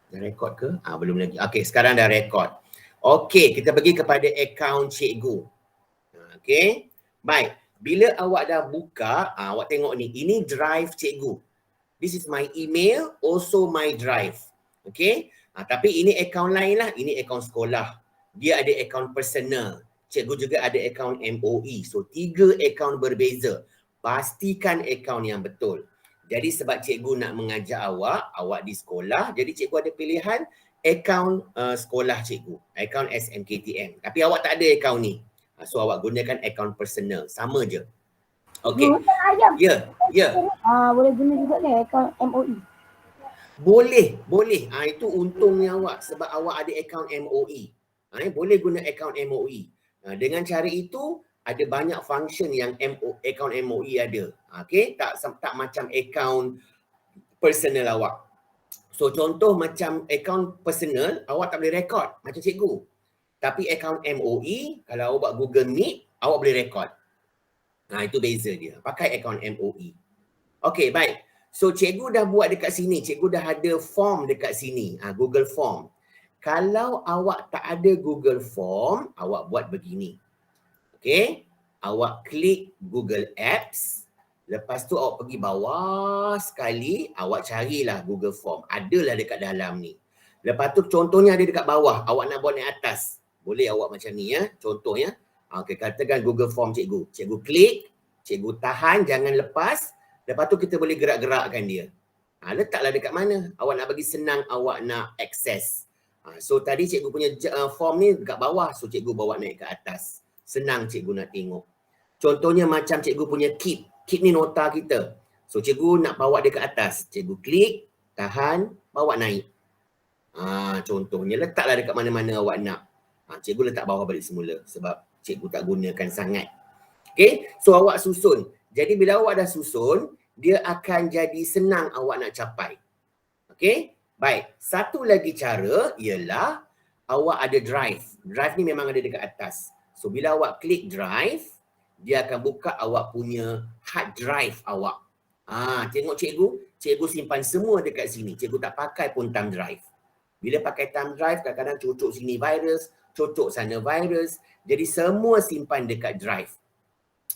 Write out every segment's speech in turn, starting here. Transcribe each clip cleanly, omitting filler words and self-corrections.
Dah rekod ke? Belum lagi. Okey, sekarang dah rekod. Okey, kita pergi kepada akaun cikgu. Okey. Baik. Bila awak dah buka, awak tengok ni. Ini drive cikgu. This is my email, also my drive. Okey. Tapi ini akaun lain lah. Ini akaun sekolah. Dia ada akaun personal. Cikgu juga ada akaun MOE. So, 3 akaun berbeza. Pastikan akaun yang betul. Jadi sebab cikgu nak mengajar awak di sekolah, jadi cikgu ada pilihan akaun sekolah cikgu, akaun SMKTM. Tapi awak tak ada akaun ni. So awak gunakan akaun personal, sama je. Okey. Ya, ya. Boleh guna juga ni akaun MOE. Boleh. Itu untungnya awak sebab awak ada akaun MOE. Boleh guna akaun MOE. Dengan cara itu ada banyak function yang akaun MOE ada. Okey, tak macam akaun personal awak. So contoh macam akaun personal, awak tak boleh rekod macam cikgu. Tapi akaun MOE, kalau awak buat Google Meet, awak boleh rekod. Itu beza dia. Pakai akaun MOE. Okey, baik. So cikgu dah buat dekat sini. Cikgu dah ada form dekat sini. Google Form. Kalau awak tak ada Google Form, awak buat begini. Okey. Awak klik Google Apps. Lepas tu awak pergi bawah sekali. Awak carilah Google Form. Adalah dekat dalam ni. Lepas tu contohnya ada dekat bawah. Awak nak buat naik atas. Boleh awak macam ni ya. Contohnya. Okey, katakan Google Form cikgu. Cikgu klik. Cikgu tahan. Jangan lepas. Lepas tu kita boleh gerak-gerakkan dia. Letaklah dekat mana. Awak nak bagi senang awak nak akses. So tadi cikgu punya form ni dekat bawah. So cikgu bawa naik ke atas. Senang cikgu nak tengok. Contohnya macam cikgu punya keep. Keep ni nota kita. So cikgu nak bawa dia ke atas. Cikgu klik, tahan, bawa naik. Contohnya letaklah dekat mana-mana awak nak. Cikgu letak bawah balik semula sebab cikgu tak gunakan sangat. Okay, so awak susun. Jadi bila awak dah susun, dia akan jadi senang awak nak capai. Okay, baik. Satu lagi cara ialah awak ada drive. Drive ni memang ada dekat atas. So bila awak klik drive, dia akan buka awak punya hard drive awak. Tengok cikgu simpan semua dekat sini. Cikgu tak pakai pun thumb drive. Bila pakai thumb drive, kadang-kadang cocok sini virus, cocok sana virus. Jadi semua simpan dekat drive.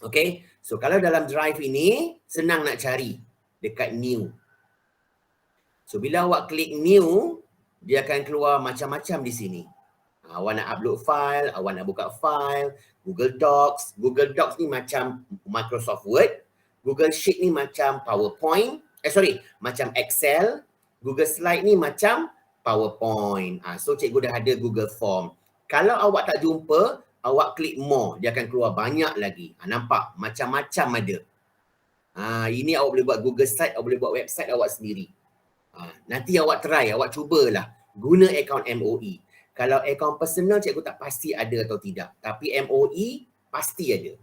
Okay, so kalau dalam drive ini, senang nak cari dekat new. So bila awak klik new, dia akan keluar macam-macam di sini. Awak nak upload file, awak nak buka file, Google Docs. Google Docs ni macam Microsoft Word. Google Sheet ni macam PowerPoint. Macam Excel. Google Slide ni macam PowerPoint. So cikgu dah ada Google Form. Kalau awak tak jumpa, awak klik more. Dia akan keluar banyak lagi. Nampak? Macam-macam ada. Ini awak boleh buat Google Slide, awak boleh buat website awak sendiri. Nanti awak try, awak cubalah. Guna akaun MOE. Kalau akaun personal, cikgu tak pasti ada atau tidak. Tapi MOE, pasti ada.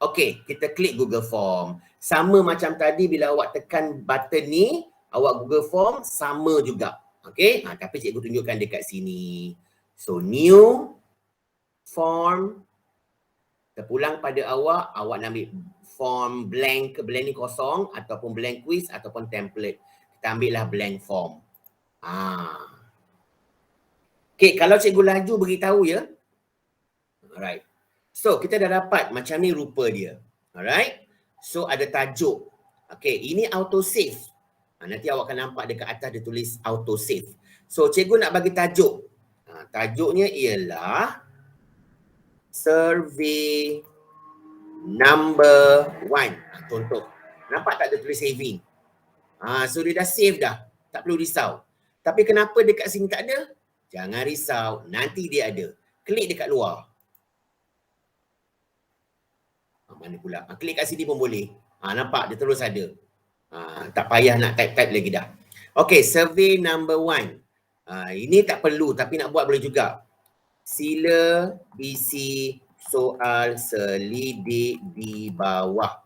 Okey, kita klik Google Form. Sama macam tadi bila awak tekan button ni, awak Google Form sama juga. Okey, tapi cikgu tunjukkan dekat sini. So, new form. Terpulang pada awak nak ambil form blank ni kosong ataupun blank quiz ataupun template. Kita ambillah blank form. Okay, kalau cikgu laju beritahu ya. Alright. So, kita dah dapat macam ni rupa dia. Alright. So, ada tajuk. Okay, ini autosave. Nanti awak akan nampak dekat atas dia tulis autosave. So, cikgu nak bagi tajuk. Tajuknya ialah survey number 1. Contoh. Nampak tak ada tulis saving? So, dia dah save dah. Tak perlu risau. Tapi kenapa dekat sini tak ada? Jangan risau, nanti dia ada. Klik dekat luar. Mana pula? Klik kat sini pun boleh. Nampak dia terus ada. Tak payah nak type-type lagi dah. Okay, survey number 1. Ini tak perlu tapi nak buat boleh juga. Sila isi soal selidik di bawah.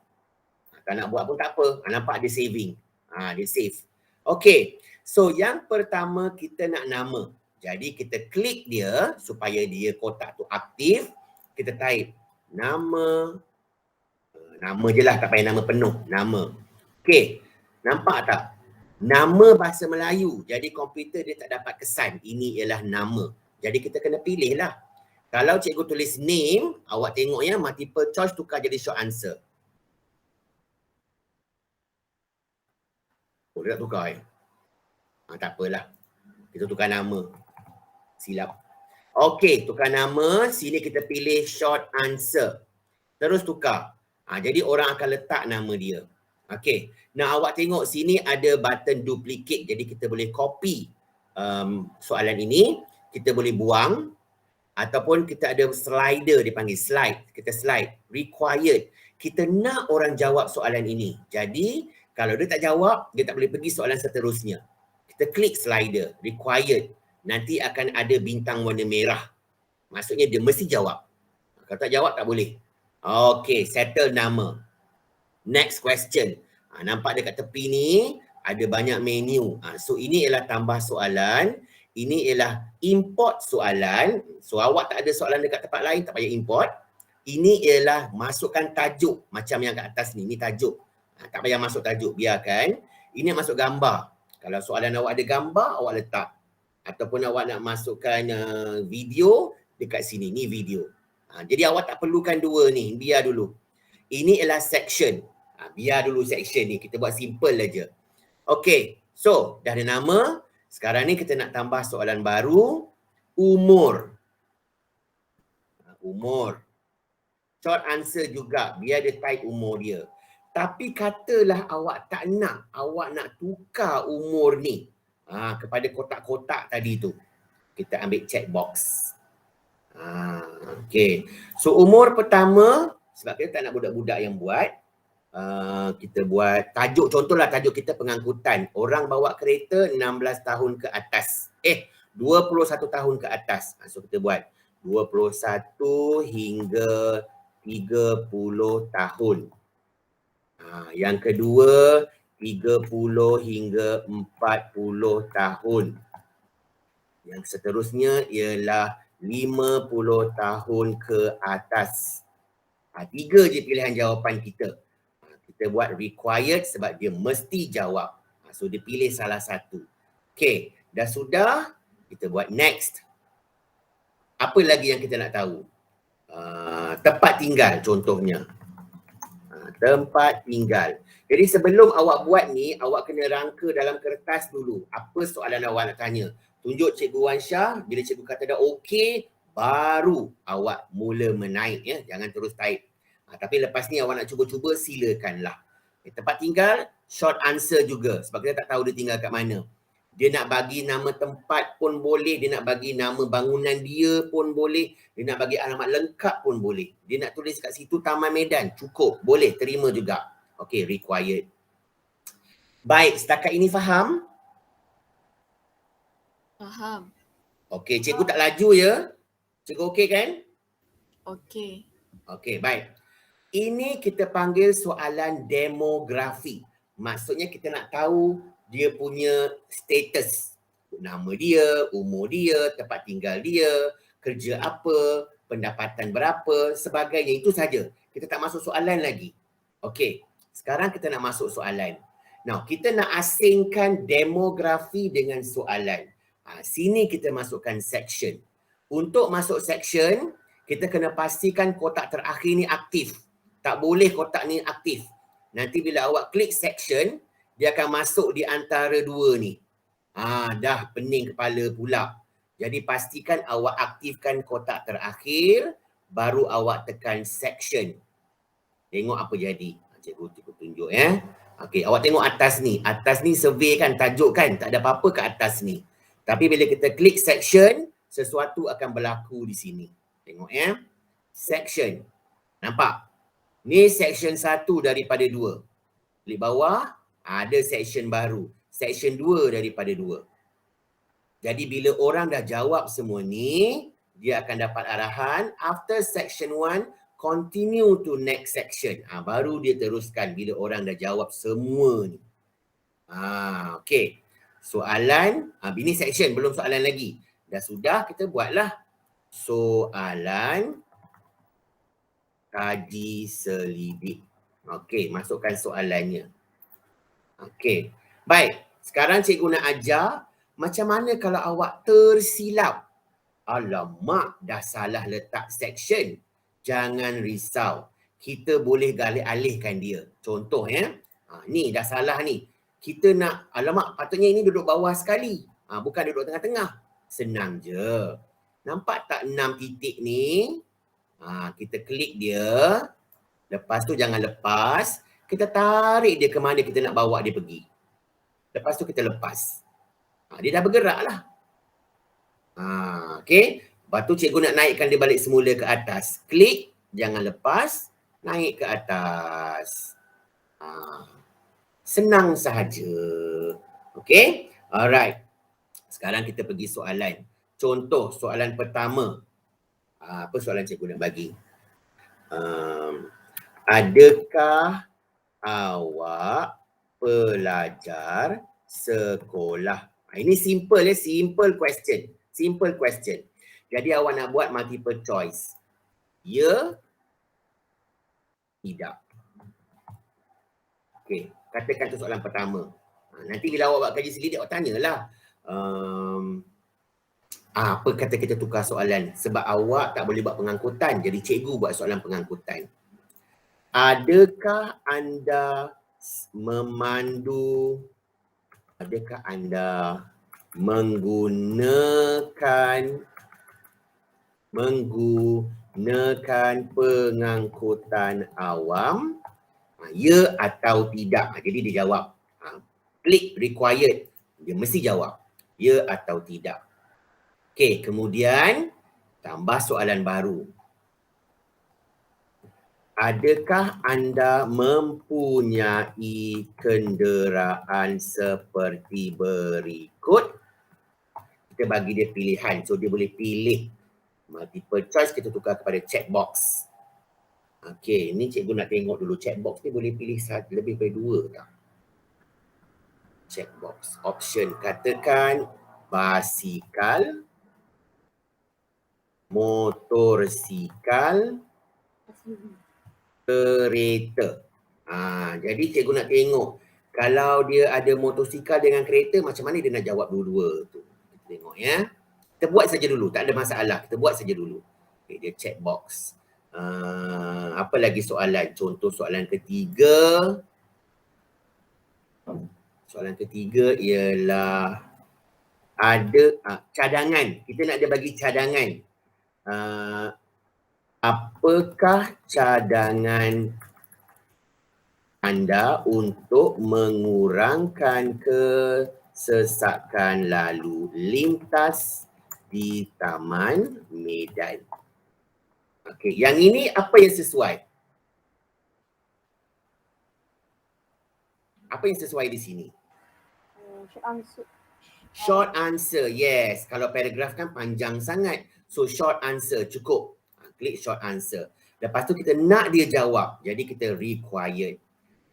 Kalau nak buat pun tak apa. Nampak dia saving. Dia save. Okay, so yang pertama kita nak nama. Jadi kita klik dia supaya dia kotak tu aktif. Kita type nama. Nama je lah, tak payah nama penuh. Nama. Okey. Nampak tak? Nama bahasa Melayu. Jadi komputer dia tak dapat kesan. Ini ialah nama. Jadi kita kena pilih lah. Kalau cikgu tulis name, awak tengok ya, multiple choice tukar jadi short answer. Oh, dia tak tukar tak apalah. Kita tukar nama. Silap. Okey, tukar nama. Sini kita pilih short answer. Terus tukar. Jadi orang akan letak nama dia. Okey. Nah, awak tengok sini ada button duplicate. Jadi kita boleh copy soalan ini. Kita boleh buang. Ataupun kita ada slider dipanggil slide. Kita slide. Required. Kita nak orang jawab soalan ini. Jadi, kalau dia tak jawab, dia tak boleh pergi soalan seterusnya. Kita klik slider. Required. Nanti akan ada bintang warna merah. Maksudnya dia mesti jawab. Kalau tak jawab, tak boleh. Okay, settle nama. Next question. Nampak dekat tepi ni, ada banyak menu. So, ini ialah tambah soalan. Ini ialah import soalan. So, awak tak ada soalan dekat tempat lain, tak payah import. Ini ialah masukkan tajuk. Macam yang kat atas ni, ni tajuk. Tak payah masuk tajuk, biarkan. Ini masuk gambar. Kalau soalan awak ada gambar, awak letak. Ataupun awak nak masukkan video, dekat sini. Ni video. Jadi awak tak perlukan dua ni. Biar dulu. Ini ialah section. Biar dulu section ni. Kita buat simple aja. Okay. So, dah ada nama. Sekarang ni kita nak tambah soalan baru. Umur. Umur. Short answer juga. Biar dia type umur dia. Tapi katalah awak tak nak. Awak nak tukar umur ni. Kepada kotak-kotak tadi tu. Kita ambil check box. Okay. So umur pertama, sebab kita tak nak budak-budak yang buat, kita buat tajuk, contohlah tajuk kita pengangkutan. Orang bawa kereta 16 tahun ke atas. 21 tahun ke atas. So kita buat 21 hingga 30 tahun. Yang kedua, 30 hingga 40 tahun. Yang seterusnya ialah 50 tahun ke atas. 3 je pilihan jawapan kita. Kita buat required sebab dia mesti jawab. So dia pilih salah satu. Okay, dah sudah, kita buat next. Apa lagi yang kita nak tahu? Tempat tinggal contohnya. Tempat tinggal. Jadi sebelum awak buat ni, awak kena rangka dalam kertas dulu. Apa soalan awak nak tanya? Tunjuk Cikgu Wan Syah, bila cikgu kata dah okey, baru awak mula menaik ya. Jangan terus type. Tapi lepas ni awak nak cuba-cuba, silakanlah. Tempat tinggal, short answer juga. Sebab kita tak tahu dia tinggal kat mana. Dia nak bagi nama tempat pun boleh. Dia nak bagi nama bangunan dia pun boleh. Dia nak bagi alamat lengkap pun boleh. Dia nak tulis kat situ Taman Medan. Cukup. Boleh. Terima juga. Okay, required. Baik, setakat ini faham? Faham. Okey, cikgu tak laju ya. Cikgu okey kan? Okey. Okey, baik. Ini kita panggil soalan demografi. Maksudnya kita nak tahu dia punya status. Nama dia, umur dia, tempat tinggal dia, kerja apa, pendapatan berapa, sebagainya. Itu saja. Kita tak masuk soalan lagi. Okey, sekarang kita nak masuk soalan. Now, kita nak asingkan demografi dengan soalan. Sini kita masukkan section. Untuk masuk section, kita kena pastikan kotak terakhir ni aktif. Tak boleh kotak ni aktif. Nanti bila awak klik section, dia akan masuk di antara dua ni. Dah pening kepala pula. Jadi pastikan awak aktifkan kotak terakhir, baru awak tekan section. Tengok apa jadi. Cikgu tunjuk ya. Okey, awak tengok atas ni. Atas ni survey kan, tajuk kan. Tak ada apa-apa kat atas ni. Tapi bila kita klik section, sesuatu akan berlaku di sini. Tengok ya. Section. Nampak? Ni section 1 daripada 2. Klik bawah, ada section baru. Section 2 daripada 2. Jadi bila orang dah jawab semua ni, dia akan dapat arahan. After section 1, continue to next section. Baru dia teruskan bila orang dah jawab semua ni. Okey. Soalan, ini section, belum soalan lagi. Dah sudah, kita buatlah soalan kaji selidik. Okey, masukkan soalannya. Okey. Baik, Sekarang cikgu nak ajar macam mana kalau awak tersilap. Alamak, dah salah letak section. Jangan risau. Kita boleh alih-alihkan dia. Contoh ya. Ni dah salah ni. Kita nak, alamak patutnya ini duduk bawah sekali. Bukan duduk tengah-tengah. Senang je. Nampak tak 6 titik ni? Kita klik dia. Lepas tu jangan lepas. Kita tarik dia ke mana kita nak bawa dia pergi. Lepas tu kita lepas. Dia dah bergerak lah. Okay. Lepas tu cikgu nak naikkan dia balik semula ke atas. Klik. Jangan lepas. Naik ke atas. Senang sahaja. Okay. Alright. Sekarang kita pergi soalan. Contoh soalan pertama. Apa soalan cikgu nak bagi? Adakah awak pelajar sekolah? Ini simple ya, simple question. Simple question. Jadi awak nak buat multiple choice. Ya, tidak. Okey, katakan tu soalan pertama. Nanti bila awak buat kaji selidik, awak tanyalah. Apa kata kita tukar soalan? Sebab awak tak boleh buat pengangkutan. Jadi cikgu buat soalan pengangkutan. Adakah anda memandu? Adakah anda menggunakan pengangkutan awam? Ya atau tidak? Jadi dia jawab. Klik required. Dia mesti jawab. Ya atau tidak. Okey, kemudian tambah soalan baru. Adakah anda mempunyai kenderaan seperti berikut? Kita bagi dia pilihan. So dia boleh pilih. Multiple choice kita tukar kepada checkbox. Okey, ni cikgu nak tengok dulu checkbox ni boleh pilih lebih daripada 2 tak? Checkbox. Option katakan basikal, motorsikal, kereta. Jadi cikgu nak tengok kalau dia ada motosikal dengan kereta, macam mana dia nak jawab dua-dua tu. Kita tengok ya. Kita buat saja dulu, tak ada masalah. Kita buat saja dulu. Okay, dia check box. Apa lagi soalan? Contoh soalan ketiga. Soalan ketiga ialah ada cadangan. Kita nak dia bagi cadangan. Apakah cadangan anda untuk mengurangkan kesesakan lalu lintas di Taman Medan? Okey, yang ini apa yang sesuai? Apa yang sesuai di sini? Short answer. Short answer, yes. Kalau paragraf kan panjang sangat. So short answer cukup. Klik short answer. Lepas tu kita nak dia jawab. Jadi kita required.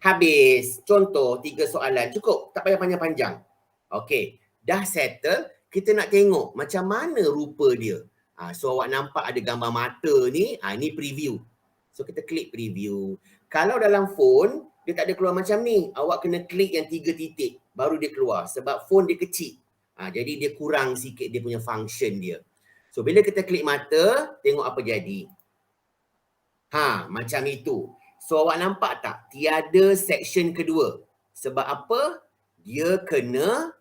Habis. Contoh 3 soalan. Cukup. Tak payah panjang-panjang. Okey. Dah settle. Kita nak tengok macam mana rupa dia. So awak nampak ada gambar mata ni. Ni preview. So kita klik preview. Kalau dalam phone, dia tak ada keluar macam ni. Awak kena klik yang 3 titik. Baru dia keluar. Sebab phone dia kecil. Jadi dia kurang sikit dia punya function dia. So bila kita klik mata, tengok apa jadi. Macam itu. So awak nampak tak? Tiada section kedua. Sebab apa? Dia kena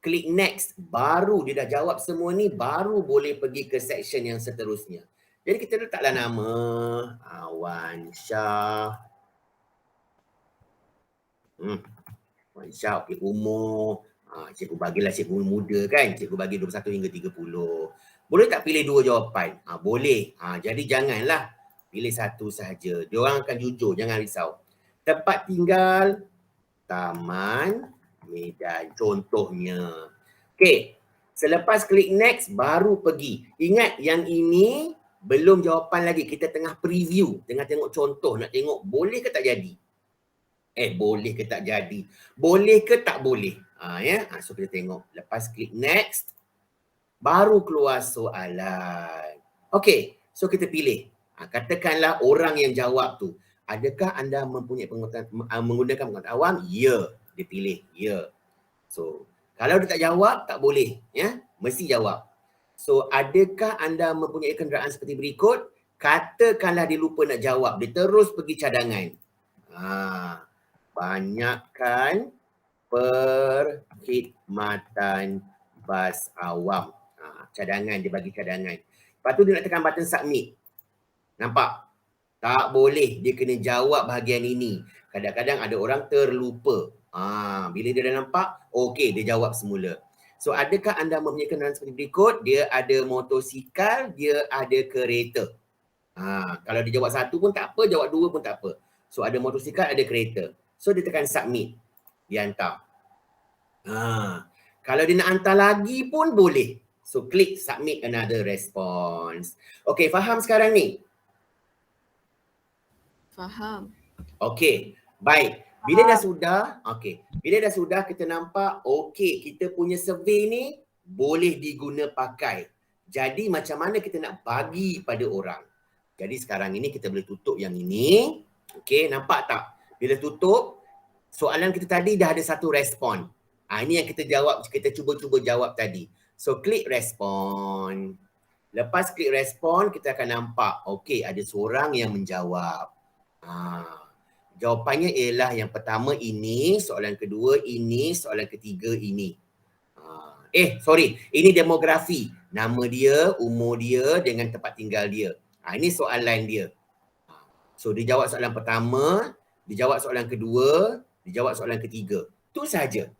klik next. Baru dia dah jawab semua ni, baru boleh pergi ke section yang seterusnya. Jadi kita letaklah nama Wan Syah. Wan Syah, okay, umur. Cikgu bagilah cikgu muda kan. Cikgu bagi 21 hingga 30. Boleh tak pilih 2 jawapan? Boleh. Jadi janganlah pilih satu sahaja. Diorang akan jujur, jangan risau. Tempat tinggal Taman Medan contohnya. Okey. Selepas klik next baru pergi. Ingat yang ini belum jawapan lagi. Kita tengah preview, tengah tengok contoh, nak tengok boleh ke tak jadi. Boleh ke tak jadi. Boleh ke tak boleh. So kita tengok. Lepas klik next baru keluar soalan. Okey, so kita pilih. Katakanlah orang yang jawab tu, adakah anda mempunyai menggunakan pengetahuan awam? Ya, dia pilih ya. So, kalau dia tak jawab, tak boleh. Ya, mesti jawab. So, adakah anda mempunyai kenderaan seperti berikut? Katakanlah dia lupa nak jawab. Dia terus pergi cadangan. Banyakkan perkhidmatan bas awam. Cadangan, dia bagi cadangan. Lepas tu dia nak tekan button submit. Nampak? Tak boleh, dia kena jawab bahagian ini. Kadang-kadang ada orang terlupa. Bila dia dah nampak, okey, dia jawab semula. So, adakah anda mempunyai kenderaan seperti berikut? Dia ada motosikal, dia ada kereta. Kalau dia jawab satu pun tak apa, jawab dua pun tak apa. So, ada motosikal, ada kereta. So, dia tekan submit. Dia hantar. Kalau dia nak hantar lagi pun boleh. So, klik submit another response. Okey, faham sekarang ni? Faham. Okey, baik. Bila dah sudah, bila dah sudah kita nampak, okey, kita punya survey ni boleh diguna pakai. Jadi macam mana kita nak bagi pada orang? Jadi sekarang ini kita boleh tutup yang ini. Okey, nampak tak? Bila tutup, soalan kita tadi dah ada satu respon. Ini yang kita jawab, kita cuba-cuba jawab tadi. So klik respon. Lepas klik respon, kita akan nampak, okey, ada seorang yang menjawab. Jawapannya ialah yang pertama ini, soalan kedua ini, soalan ketiga ini. Ini demografi. Nama dia, umur dia dengan tempat tinggal dia. Ini soalan dia. So dia jawab soalan pertama, dia jawab soalan kedua, dia jawab soalan ketiga. Itu saja.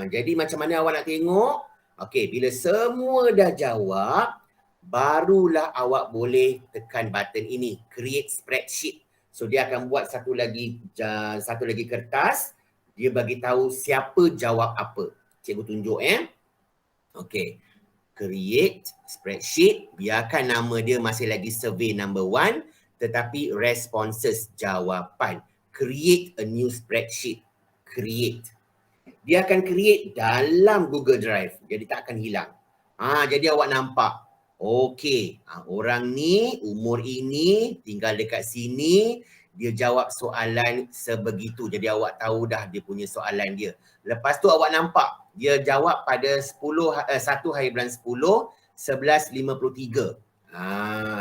Jadi macam mana awak nak tengok? Okey, bila semua dah jawab, barulah awak boleh tekan button ini, create spreadsheet. So dia akan buat satu lagi kertas, dia bagi tahu siapa jawab apa. Cikgu tunjuk Okey. Create spreadsheet, biarkan nama dia masih lagi survey number 1, tetapi responses jawapan. Create a new spreadsheet. Create. Dia akan create dalam Google Drive. Jadi tak akan hilang. Jadi awak nampak. Okey, orang ni umur ini, tinggal dekat sini, dia jawab soalan sebegitu. Jadi awak tahu dah dia punya soalan dia. Lepas tu awak nampak, dia jawab pada 1 hari bulan 10, 11.53.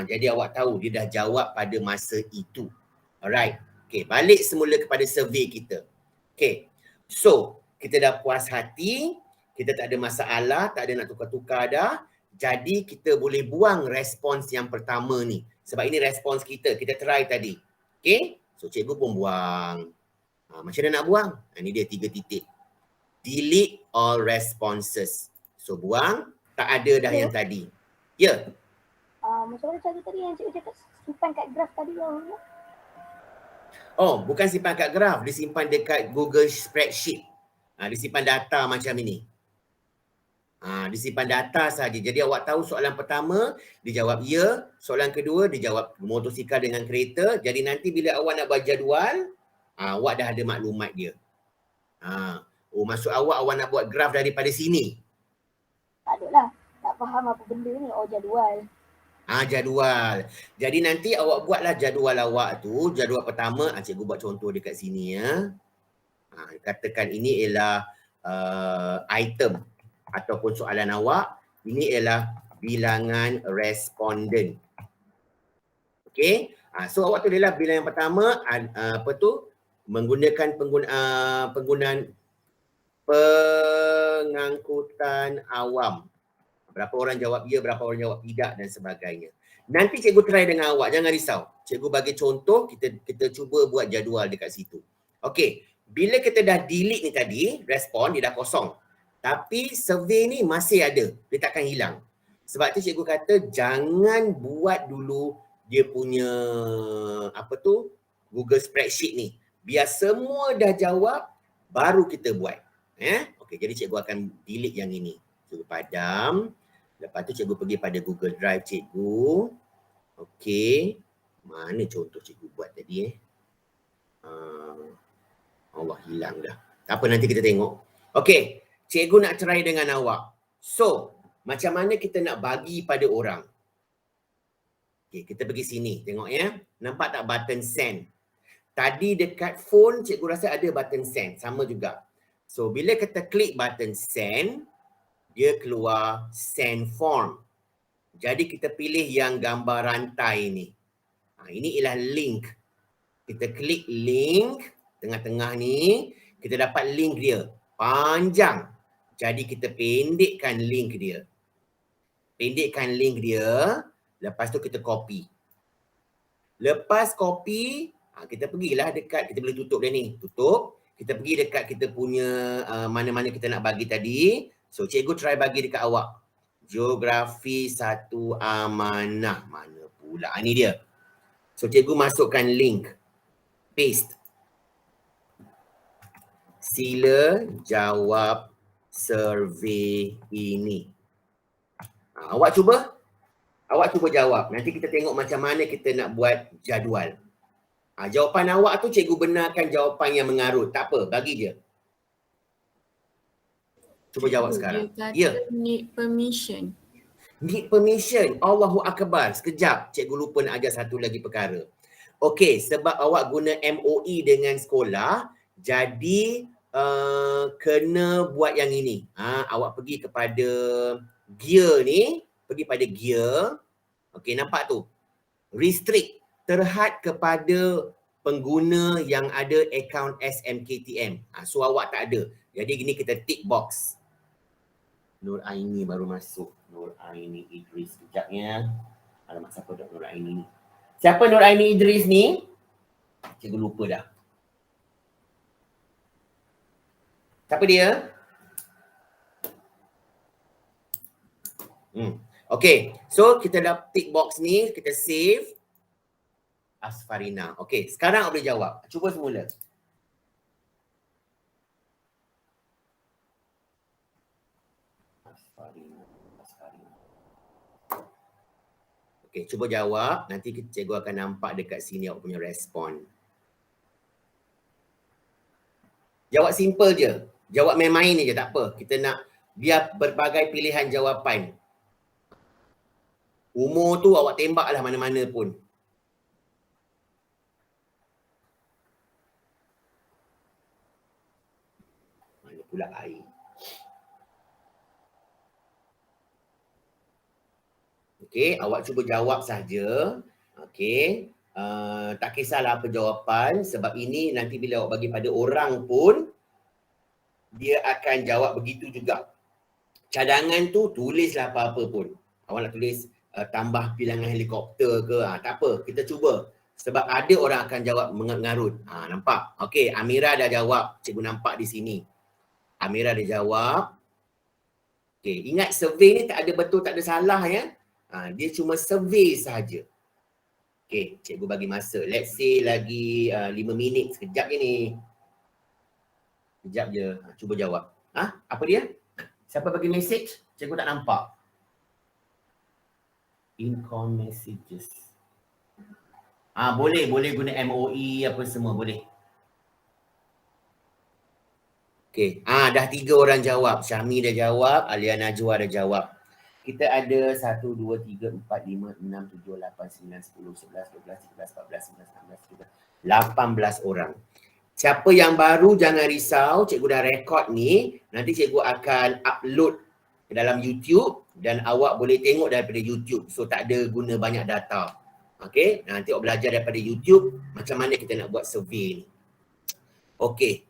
Jadi awak tahu dia dah jawab pada masa itu. Alright. Okey, balik semula kepada survey kita. Okey. So, kita dah puas hati, kita tak ada masalah, tak ada nak tukar-tukar dah. Jadi kita boleh buang respons yang pertama ni. Sebab ini respons kita try tadi. Okay? So cikgu pun buang. Macam mana nak buang? Ini dia 3 titik. Delete all responses. So buang, tak ada dah yang tadi. Ya? Macam mana cara tadi yang cikgu cakap simpan kat graf tadi lah. Bukan simpan kat graf. Disimpan dekat Google Spreadsheet. Disimpan data macam ini. Disimpan data saja. Jadi awak tahu soalan pertama, dia jawab ya. Soalan kedua, dia jawab motosikal dengan kereta. Jadi nanti bila awak nak buat jadual, awak dah ada maklumat dia. Maksud awak nak buat graf daripada sini? Tak ada lah. Tak faham apa benda ni. Jadual. Jadual. Jadi nanti awak buatlah jadual awak tu. Jadual pertama, cikgu buat contoh dekat sini ya. Katakan ini ialah item ataupun soalan awak, ini ialah bilangan responden. Okey. So awak tulislah bilangan yang pertama menggunakan penggunaan pengangkutan awam. Berapa orang jawab ya, berapa orang jawab tidak dan sebagainya. Nanti cikgu try dengan awak, jangan risau. Cikgu bagi contoh, kita cuba buat jadual dekat situ. Okey. Bila kita dah delete ni tadi, respon dia dah kosong. Tapi survey ni masih ada. Dia takkan hilang. Sebab tu cikgu kata jangan buat dulu dia punya Google Spreadsheet ni. Biar semua dah jawab, baru kita buat. Okey, jadi cikgu akan delete yang ini. Cikgu padam. Lepas tu cikgu pergi pada Google Drive cikgu. Okey. Mana contoh cikgu buat tadi Allah hilang dah. Tak apa, nanti kita tengok. Okey. Cikgu nak try dengan awak. So, macam mana kita nak bagi pada orang? Okay, kita pergi sini. Tengok ya. Nampak tak button send? Tadi dekat phone, cikgu rasa ada button send. Sama juga. So bila kita klik button send, dia keluar send form. Jadi kita pilih yang gambar rantai ni. Ini ialah link. Kita klik link tengah-tengah ni, kita dapat link dia. Panjang. Jadi kita pendekkan link dia. Pendekkan link dia, lepas tu kita copy. Lepas copy, kita pergilah dekat, kita boleh tutup dia ni. Tutup. Kita pergi dekat kita punya mana-mana kita nak bagi tadi. So cikgu try bagi dekat awak. Geografi 1 amanah. Mana pula? Ni dia. So cikgu masukkan link. Paste. Sila jawab survey ini. Awak cuba? Awak cuba jawab. Nanti kita tengok macam mana kita nak buat jadual. Jawapan awak tu cikgu benarkan jawapan yang mengarut. Tak apa, bagi je. Cuba jawab sekarang. Dia kata need permission. Need permission. Allahu Akbar. Sekejap. Cikgu lupa nak ajar satu lagi perkara. Okey, sebab awak guna MOE dengan sekolah, jadi kena buat yang ini. Awak pergi kepada gear ni. Pergi pada gear. Okey, nampak tu? Restrict. Terhad kepada pengguna yang ada akaun SMKTM. So awak tak ada. Jadi gini kita tick box. Nur Aini baru masuk. Nur Aini Idris. Sekejapnya. Alamak, siapa dah Nur Aini ni? Siapa Nur Aini Idris ni? Cikgu lupa dah. Siapa dia? Okay. So kita dah tick box ni. Kita save. Asfarina. Okey, sekarang awak boleh jawab. Cuba semula. Asfarina. Okey, cuba jawab. Nanti cikgu akan nampak dekat sini awak punya respon. Jawab simple je. Jawab main-main je, tak apa. Kita nak biar berbagai pilihan jawapan. Umur tu awak tembaklah mana-mana pun. Pula air. Okey, awak cuba jawab saja. Okey, tak kisahlah apa jawapan sebab ini nanti bila awak bagi pada orang pun dia akan jawab begitu juga. Cadangan tu tulislah apa-apa pun. Awak nak tulis tambah bilangan helikopter ke, tak apa, kita cuba. Sebab ada orang akan jawab mengarut. Nampak? Okey, Amira dah jawab. Cikgu nampak di sini. Amira dia jawab. Okay, ingat survey ni tak ada betul, tak ada salah ya. Dia cuma survey sahaja. Okay, cikgu bagi masa. Let's say lagi 5 minit. Sekejap je ni. Sekejap je. Cuba jawab. Apa dia? Siapa bagi message? Cikgu tak nampak. Income messages. Boleh guna MOE apa semua boleh. Okey, dah 3 orang jawab. Syahmi dah jawab, Alia Najwa dah jawab. Kita ada 1, 2, 3, 4, 5, 6, 7, 8, 9, 10, 11, 12, 13, 14, 15, 16, 17, 18 orang. Siapa yang baru jangan risau, cikgu dah rekod ni. Nanti cikgu akan upload ke dalam YouTube dan awak boleh tengok daripada YouTube. So tak ada guna banyak data. Okey, nanti awak belajar daripada YouTube macam mana kita nak buat survey ni. Okey.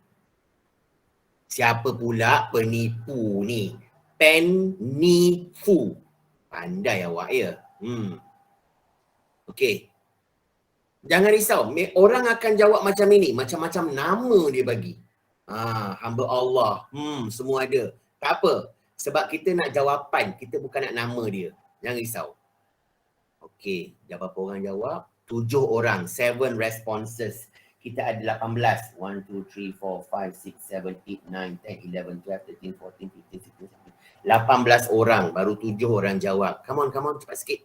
Siapa pula penipu ni? Penipu. Pandai awak ya. Okey. Jangan risau. Orang akan jawab macam ini. Macam-macam nama dia bagi. Hamba Allah. Semua ada. Tak apa. Sebab kita nak jawapan. Kita bukan nak nama dia. Jangan risau. Okey. Dah berapa orang jawab? 7 orang. 7 responses. Kita ada 18. 1, 2, 3, 4, 5, 6, 7, 8, 9, 10, 11, 12, 13, 14, 15, 16, 18 orang. Baru 7 orang jawab. Come on. Cepat sikit.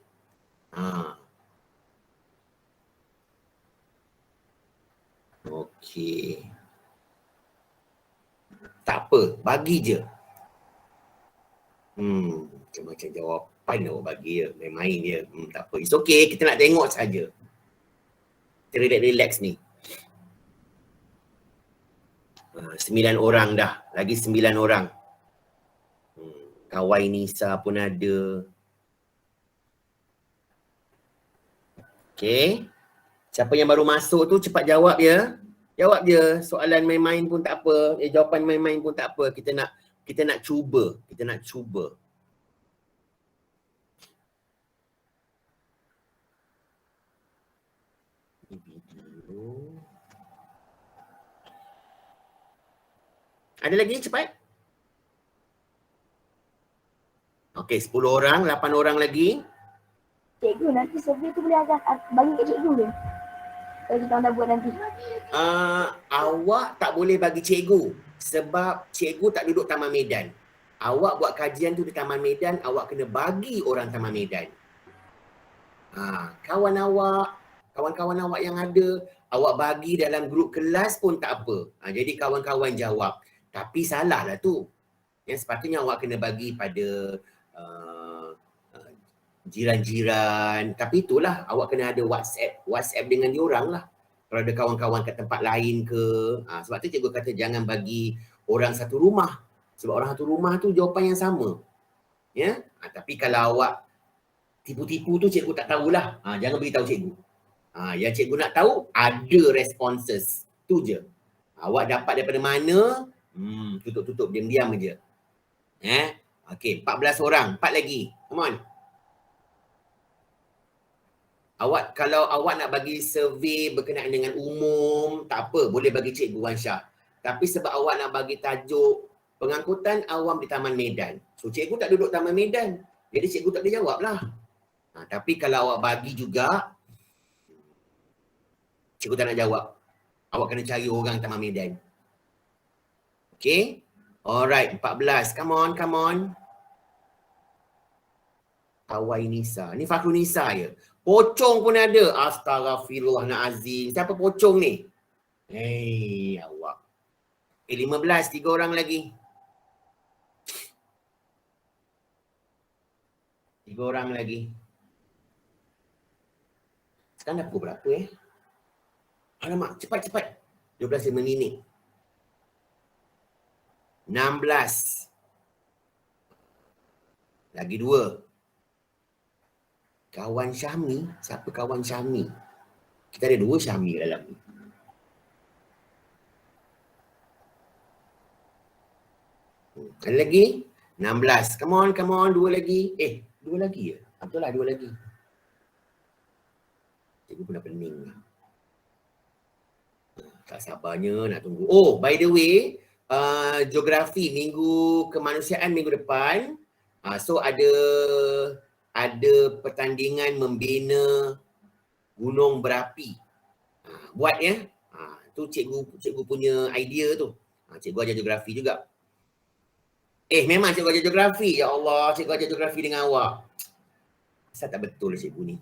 Okey. Tak apa. Bagi je. Macam-macam jawapan awak bagi je. Main-main je. Tak apa. It's okay. Kita nak tengok saja. Kita relax ni. 9 orang dah. Lagi 9 orang. Kawai Nisa pun ada. Okay. Siapa yang baru masuk tu cepat jawab ya. Jawab je. Soalan main-main pun tak apa. Jawapan main-main pun tak apa. Kita nak cuba. Kita nak cuba. Video. Ada lagi cepat? Okey, 10 orang, 8 orang lagi. Cikgu nanti survey tu boleh bagi kat cikgu ke? Kalau kita orang dah buat nanti. Awak tak boleh bagi cikgu sebab cikgu tak duduk Taman Medan. Awak buat kajian tu di Taman Medan, awak kena bagi orang Taman Medan. Kawan-kawan awak yang ada, awak bagi dalam grup kelas pun tak apa. Jadi kawan-kawan jawab. Tapi salah lah tu. Yang sepatutnya awak kena bagi pada jiran-jiran. Tapi itulah, awak kena ada WhatsApp dengan diorang lah. Kalau ada kawan-kawan kat tempat lain ke. Sebab tu cikgu kata jangan bagi orang satu rumah. Sebab orang satu rumah tu jawapan yang sama. Ya? Tapi kalau awak tipu-tipu tu cikgu tak tahulah. Jangan beritahu cikgu. Yang cikgu nak tahu ada responses. Tu je. Awak dapat daripada mana? Tutup-tutup, diam-diam je. Okey, 14 orang. 4 lagi. Come on. Kalau awak nak bagi survey berkenaan dengan umum, tak apa, boleh bagi Cikgu Wan Shah. Tapi sebab awak nak bagi tajuk pengangkutan awam di Taman Medan. So cikgu tak duduk Taman Medan. Jadi cikgu tak boleh jawab lah. Tapi kalau awak bagi juga, cikgu tak nak jawab. Awak kena cari orang Taman Medan. Okay? Alright, 14. Come on. Kawai Nisa. Ni Fakhrul Nisa je. Pocong pun ada. Astaghfirullahalazim. Siapa pocong ni? Awak. 15, 3 orang lagi. 3 orang lagi. Sekarang dah pukul berapa Alamak, cepat. 12 minit. 16. Lagi 2. Kawan Syahmi. Siapa kawan Syahmi? Kita ada 2 Syahmi dalam ni. Ada lagi? 16. Come on. 2 lagi. 2 lagi ya? Betul lah 2 lagi. Cikgu pun dah pening lah. Tak sabarnya nak tunggu. Oh, by the way, geografi minggu kemanusiaan minggu depan. So ada pertandingan membina gunung berapi. Buat ya. Tu cikgu punya idea tu. Cikgu ajar geografi juga. Memang cikgu ajar geografi. Ya Allah, cikgu ajar geografi dengan awak. Asal tak betul cikgu ni.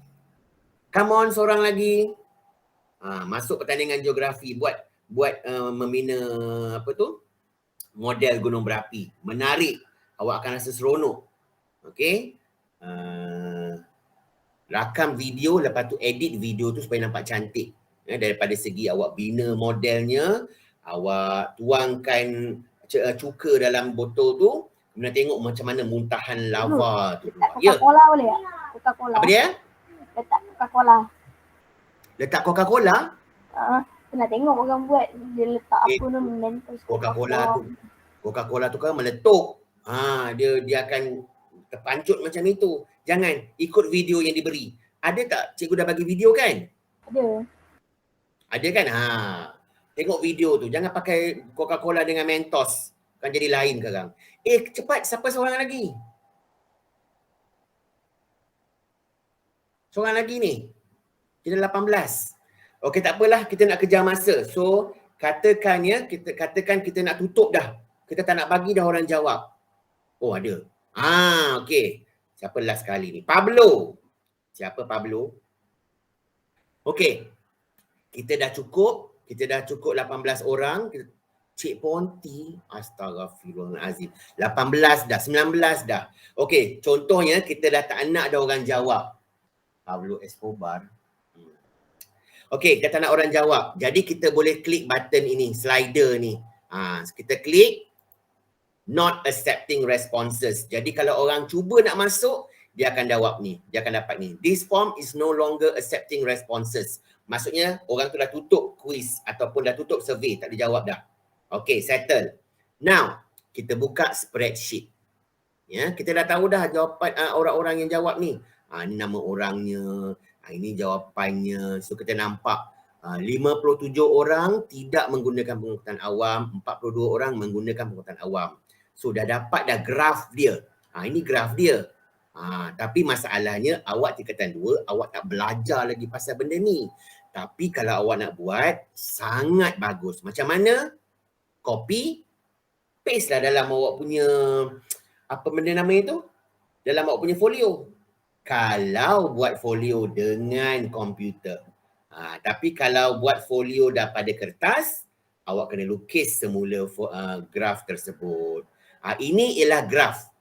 Come on, seorang lagi. Masuk pertandingan geografi. Buat membina model gunung berapi. Menarik. Awak akan rasa seronok. Okay. Rakam video, lepas tu edit video tu supaya nampak cantik. Daripada segi awak bina modelnya, awak tuangkan cuka dalam botol tu, kemudian tengok macam mana muntahan lava tu. Coca-Cola boleh tak? Coca-Cola. Apa dia? Letak Coca-Cola. Letak Coca-Cola? Pernah tengok orang buat, dia letak apa tu, Mentos. Coca-Cola tu kan meletup. Dia akan terpancut macam itu. Jangan ikut video yang diberi. Ada tak cikgu dah bagi video kan? Ada kan? Tengok video tu. Jangan pakai Coca-Cola dengan Mentos. Kan jadi lain sekarang. Cepat. Siapa seorang lagi? Seorang lagi ni. Kita 18. Okey, tak apalah. Kita nak kejar masa. So, katakan kita nak tutup dah. Kita tak nak bagi dah orang jawab. Oh, ada. Okey. Siapa last kali ni? Pablo. Siapa Pablo? Okey. Kita dah cukup 18 orang. Cik Ponti, astaghfirullahalazim. 18 dah, 19 dah. Okey, contohnya kita dah tak nak ada orang jawab. Pablo Escobar. Okey, kita tak nak orang jawab. Jadi kita boleh klik button ini, slider ni. Kita klik not accepting responses. Jadi kalau orang cuba nak masuk, dia akan jawab ni. Dia akan dapat ni. This form is no longer accepting responses. Maksudnya orang tu dah tutup quiz ataupun dah tutup survey. Tak dijawab dah. Okay, settle. Now, kita buka spreadsheet. Ya, kita dah tahu dah jawapan orang-orang yang jawab ni. Ni nama orangnya. Ini jawapannya. So kita nampak 57 orang tidak menggunakan pengangkutan awam, 42 orang menggunakan pengangkutan awam. So dah dapat dah graf dia. Ini graf dia. Tapi masalahnya awak tingkatan 2, awak tak belajar lagi pasal benda ni. Tapi kalau awak nak buat, sangat bagus. Macam mana? Copy, paste lah dalam awak punya, apa benda nama itu? Dalam awak punya folio. Kalau buat folio dengan komputer. Tapi kalau buat folio daripada kertas, awak kena lukis semula graf tersebut. Ini ialah graf.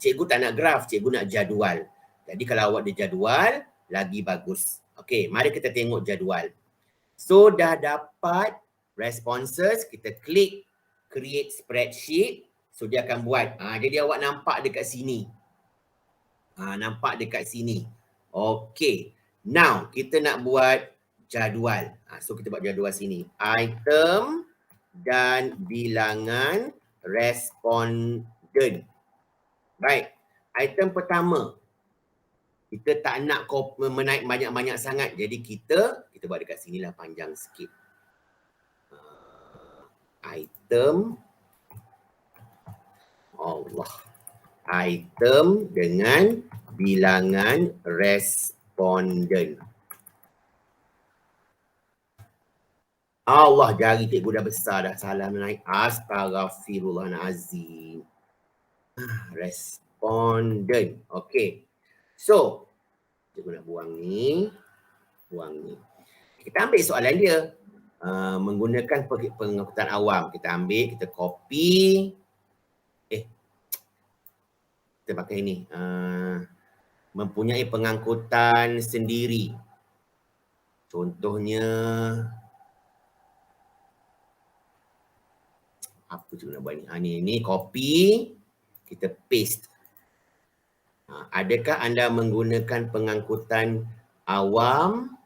Cikgu tak nak graf, cikgu nak jadual. Jadi kalau awak ada jadual, lagi bagus. Okey, mari kita tengok jadual. So dah dapat responses, kita klik create spreadsheet. So dia akan buat. Jadi awak nampak dekat sini. Nampak dekat sini. Okey. Now, kita nak buat jadual. So kita buat jadual sini. Item dan bilangan responden. Baik. Item pertama. Kita tak nak menaik banyak-banyak sangat. Jadi kita buat dekat sini lah panjang sikit. Item. Allah. Item dengan bilangan responden. Allah, jari cikgu dah besar dah, salah menaik. Astaghfirullahalazim. Responden. Okey. So, cikgu nak buang ni. Kita ambil soalan dia. Menggunakan pengangkutan awam. Kita ambil, kita copy. Kita pakai ni. Mempunyai pengangkutan sendiri. Contohnya, apa cikgu nak buat ni? Ni copy, kita paste. Adakah anda menggunakan pengangkutan awam?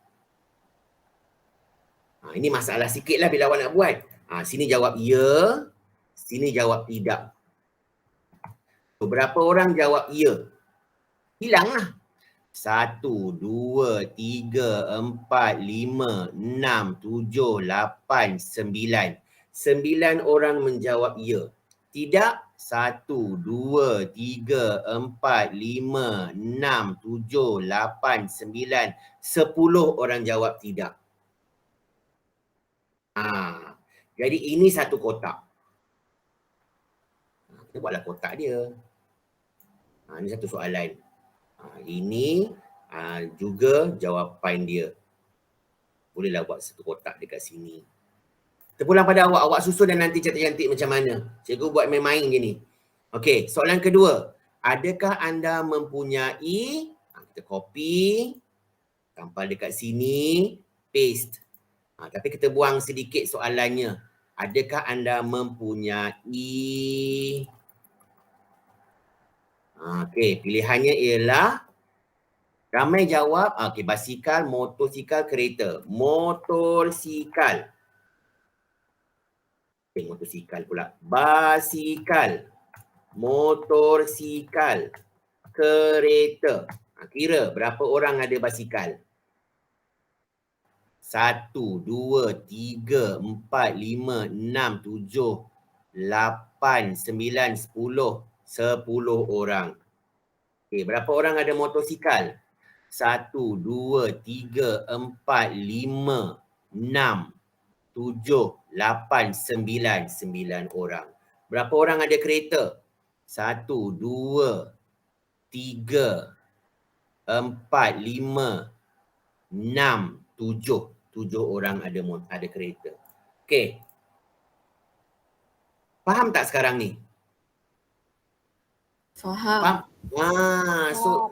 Ini masalah sikit lah bila awak nak buat. Sini jawab ya, sini jawab tidak. So, berapa orang jawab ya? Hilanglah. 1, 2, 3, 4, 5, 6, 7, 8, 9. 9 orang menjawab ya. Tidak. 1, 2, 3, 4, 5, 6, 7, 8, 9. 10 orang jawab tidak. Jadi ini satu kotak. Kita buatlah kotak dia. Ini satu soalan. Ini juga jawapan dia. Bolehlah buat satu kotak dekat sini. Terpulang pada awak. Awak susun dan nanti cantik-cantik macam mana. Cikgu buat main-main gini. Okey, soalan kedua. Adakah anda mempunyai, kita copy, tampal dekat sini, paste. Tapi kita buang sedikit soalannya. Adakah anda mempunyai, okey, pilihannya ialah ramai jawab, okey, basikal, motosikal, kereta. Motosikal. Motosikal pula. Basikal. Motorsikal. Kereta. Kira berapa orang ada basikal? 1, 2, 3, 4, 5, 6, 7, 8, 9, 10. 10 orang. Okey, berapa orang ada motosikal? 1, 2, 3, 4, 5, 6, 7, 8, 9. 9 orang. Berapa orang ada kereta? 1, 2, 3, 4, 5, 6, 7. 7 orang ada kereta. Okey. Faham tak sekarang ni? Faham. So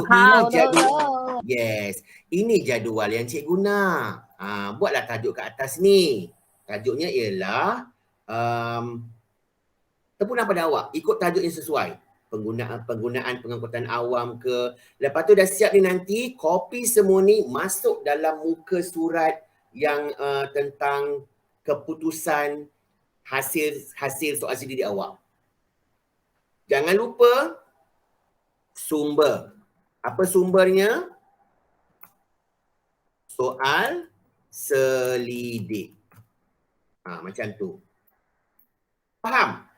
ini jadual. Yes. Ini jadual yang cikgu nak. Buatlah tajuk kat atas ni. Tajuknya ialah terpulang pada awak. Ikut tajuk yang sesuai. Penggunaan pengangkutan awam ke. Lepas tu dah siap ni nanti, kopi semua ni masuk dalam muka surat yang tentang keputusan hasil soal CDD awak. Jangan lupa sumber. Apa sumbernya? Soal selidik. Macam tu. Faham?